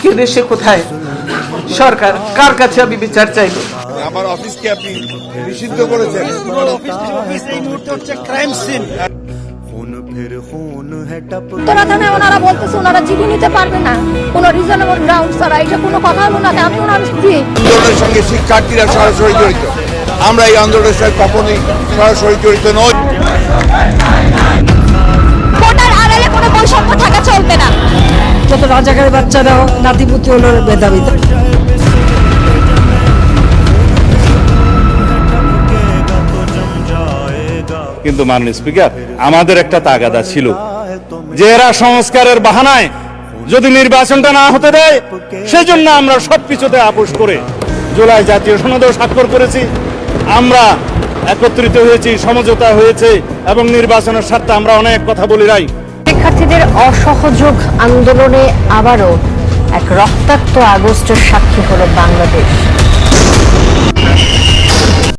আজকে দেশে কোথায় সরকার, কার কাছে আমি বিচার চাইব? আমার অফিসকে আপনি নিষিদ্ধ করেছেন। তোরা থানায় ওনারা বলতেছে ওনারা জিডি নিতে পারবে না, কোনো রিজনেবল গ্রাউন্ড ছাড়া। এটা কোনো কথা হলো না। আমি ওনার স্ত্রী। আন্দোলনের সঙ্গে শিক্ষার্থীরা সরাসরি জড়িত, আমরা এই আন্দোলনের সঙ্গে কখনোই সরাসরি জড়িত নই। কোটার আড়ালে কোনো বৈষম্য থাকা চলবে না। যত রাজাকারের বাচ্চারাও নাতিপুতি হলো মেধাবী। কিন্তু মাননীয় স্পিকার, আমাদের একটা তাগাদা ছিল যে এরা সংস্কারের বাহানায় যদি নির্বাচনটা না হতে দেয়, সেজন্য আমরা সবকিছুতে আপোষ করে জুলাই জাতীয় সনদেও স্বাক্ষর করেছি। আমরা একত্রিত হয়েছি, সমঝোতা হয়েছে এবং নির্বাচনের স্বার্থে আমরা অনেক কথা বলি নাই। শিক্ষার্থীদের অসহযোগ আন্দোলনে আবারও এক রক্তাক্ত আগস্টের সাক্ষী হলো বাংলাদেশ।